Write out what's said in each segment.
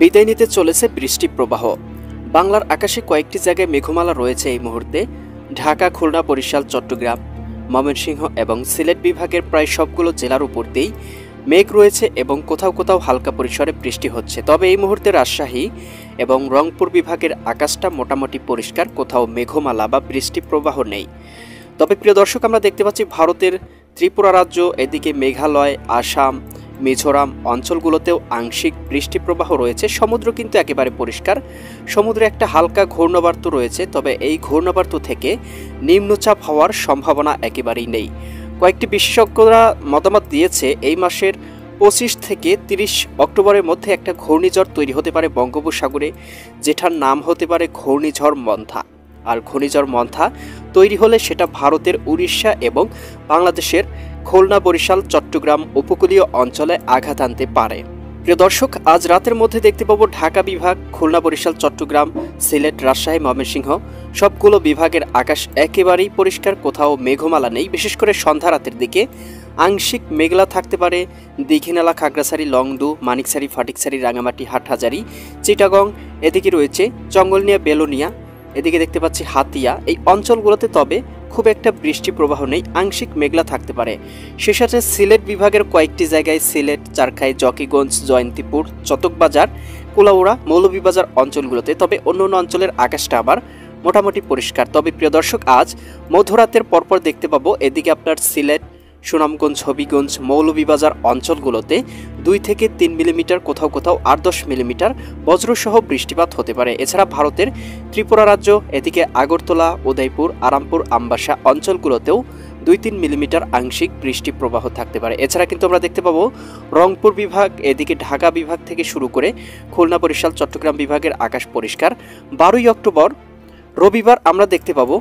বিদায় নিতে চলেছে বৃষ্টি প্রবাহ। বাংলার আকাশে কয়েকটি জায়গায় মেঘমালা রয়েছে এই মুহূর্তে। ঢাকা, খুলনা, বরিশাল, চট্টগ্রাম, ময়মনসিংহ এবং সিলেট বিভাগের প্রায় সবগুলো জেলার উপর দিয়েই মেঘ রয়েছে এবং কোথাও কোথাও হালকা পরিসরে বৃষ্টি হচ্ছে। তবে এই মুহূর্তে রাজশাহী এবং রংপুর বিভাগের আকাশটা মোটামুটি পরিষ্কার, কোথাও মেঘমালা বা বৃষ্টি প্রবাহ নেই। তবে প্রিয় দর্শক, আমরা দেখতে পাচ্ছি ভারতের ত্রিপুরা রাজ্য, এদিকে মেঘালয়, আসাম, মিজোরাম অঞ্চলগুলোতেও আংশিক বৃষ্টি প্রবাহ রয়েছে। সমুদ্র কিন্তু একেবারে পরিষ্কার। সমুদ্রে একটা হালকা ঘূর্ণাবর্ত রয়েছে, তবে এই ঘূর্ণাবর্ত থেকে নিম্নচাপ হওয়ার সম্ভাবনা একেবারেই নেই। কয়েকটি বিশেষজ্ঞরা মতামত দিয়েছে এই মাসের 25 থেকে 30 অক্টোবরের মধ্যে একটা ঘূর্ণিঝড় তৈরি হতে পারে বঙ্গোপসাগরে, যেটার নাম হতে পারে ঘূর্ণিঝড় মন্থা। আর ঘূর্ণিঝড় মন্থা তৈরি হলে সেটা ভারতের উড়িষ্যা এবং বাংলাদেশের খুলনা, বরিশাল, চট্টগ্রাম উপকূলীয় অঞ্চলে আঘাত আনতে পারে। প্রিয় দর্শক, আজ রাতের মধ্যে দেখতে পাবো ঢাকা বিভাগ, খুলনা, বরিশাল, চট্টগ্রাম, সিলেট, রাজশাহী, ময়মনসিংহ সবগুলো বিভাগের আকাশ একেবারেই পরিষ্কার, কোথাও মেঘমালা নেই। বিশেষ করে সন্ধ্যা রাতের দিকে আংশিক মেঘলা থাকতে পারে দীঘিনালা, খাগড়াছড়ি, লংডু, মানিকছড়ি, ফটিকছড়ি, রাঙামাটি, হাটহাজারী, চিটাগং, এদিকে রয়েছে চঙ্গলনিয়া, বেলোনিয়া, এদিকে দেখতে পাচ্ছি হাতিয়া। এই অঞ্চলগুলোতে তবে খুব একটা বৃষ্টি প্রবাহ নেই, আংশিক মেঘলা থাকতে পারে। সে সাথে সিলেট বিভাগের কয়েকটি জায়গায় সিলেট, চারখাই, জকিগঞ্জ, জয়ন্তীপুর, চতকবাজার, কুলাউড়া, মৌলভীবাজার অঞ্চলগুলোতে, তবে অন্য অন্য অঞ্চলের আকাশটা আবার মোটামুটি পরিষ্কার। তবে প্রিয় দর্শক, আজ মধ্যরাতের পরপর দেখতে পাবো এদিকে আপনার সিলেট, সুনামগঞ্জ, হবিগঞ্জ, মৌলভীবাজার অঞ্চলগুলোতে 2 থেকে 3 মিলিমিটার, কোথাও কোথাও 8-10 মিলিমিটার বজ্রসহ বৃষ্টিপাত হতে পারে। এছাড়া ভারতের ত্রিপুরা রাজ্য, এদিকে আগরতলা, উদয়পুর, আরামপুর, আমবাসা অঞ্চলগুলোতেও 2-3 মিলিমিটার আংশিক বৃষ্টি প্রবাহ থাকতে পারে। এছাড়া কিন্তু আমরা দেখতে পাবো রংপুর বিভাগ, এদিকে ঢাকা বিভাগ থেকে শুরু করে খুলনা, বরিশাল, চট্টগ্রাম বিভাগের আকাশ পরিষ্কার। 12 অক্টোবর রবিবার আমরা দেখতে পাবো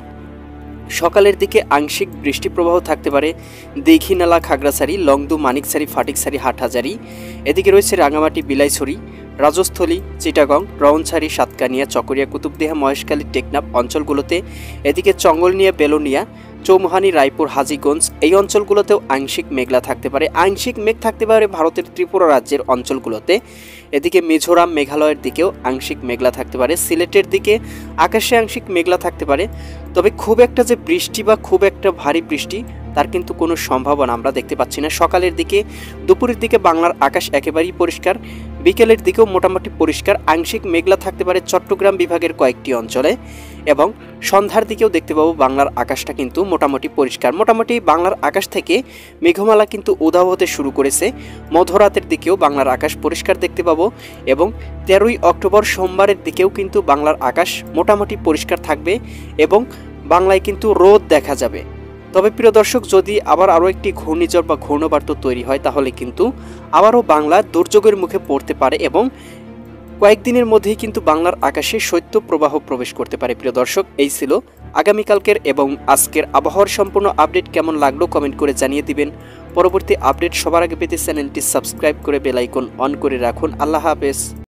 সকালের দিকে আংশিক বৃষ্টি প্রবাহ থাকতে পারে দীঘিনালা, খাগড়াছড়ি, লংডু, মানিকছড়ি, ফটিকছড়ি, হাটহাজারী, এদিকে রয়েছে রাঙামাটি, বিলাইছড়ি, রাজস্থলী, চিটাগং, রওনছড়ি, সাতকানিয়া, চকরিয়া, কুতুবদিহা, মহেশখালী, টেকনাফ অঞ্চলগুলোতে, এদিকে চঙ্গলনিয়া, বেলোনিয়া, চৌমুহানি, রায়পুর, হাজীগঞ্জ এই অঞ্চলগুলোতেও আংশিক মেঘলা থাকতে পারে। আংশিক মেঘ থাকতে পারে ভারতের ত্রিপুরা রাজ্যের অঞ্চলগুলোতে, এদিকে মিজোরাম, মেঘালয়ের দিকেও আংশিক মেঘলা থাকতে পারে। সিলেটের দিকে আকাশে আংশিক মেঘলা থাকতে পারে, তবে খুব একটা যে বৃষ্টি বা খুব একটা ভারী বৃষ্টি তার কিন্তু কোনো সম্ভাবনা আমরা দেখতে পাচ্ছি না। সকালের দিকে, দুপুরের দিকে বাংলার আকাশ একেবারেই পরিষ্কার, বিকেলের দিকেও মোটামুটি পরিষ্কার। আংশিক মেঘলা থাকতে পারে চট্টগ্রাম বিভাগের কয়েকটি অঞ্চলে এবং সন্ধ্যার দিকেও দেখতে পাবো বাংলার আকাশটা কিন্তু মোটামুটি পরিষ্কার। মোটামুটি বাংলার আকাশ থেকে মেঘমালা কিন্তু উধাও হতে শুরু করেছে। মধ্যরাতের দিকেও বাংলার আকাশ পরিষ্কার দেখতে পাবো এবং 13 অক্টোবর সোমবারের দিকেও কিন্তু বাংলার আকাশ মোটামুটি পরিষ্কার থাকবে এবং বাংলায় কিন্তু রোদ দেখা যাবে। তবে প্রিয় দর্শক, যদি আবার আরও একটি ঘূর্ণিঝড় বা ঘূর্ণবার্ত তৈরি হয় তাহলে কিন্তু আবারও বাংলা দুর্যোগের মুখে পড়তে পারে এবং কয়েকদিনের মধ্যেই কিন্তু বাংলার আকাশে শৈত্য প্রবাহ প্রবেশ করতে পারে। প্রিয় দর্শক, এই ছিল আগামীকালকের এবং আজকের আবহাওয়ার সম্পূর্ণ আপডেট। কেমন লাগলো কমেন্ট করে জানিয়ে দিবেন। পরবর্তী আপডেট সবার আগে পেতে চ্যানেলটি সাবস্ক্রাইব করে বেল আইকন অন করে রাখুন। আল্লাহ হাফেজ।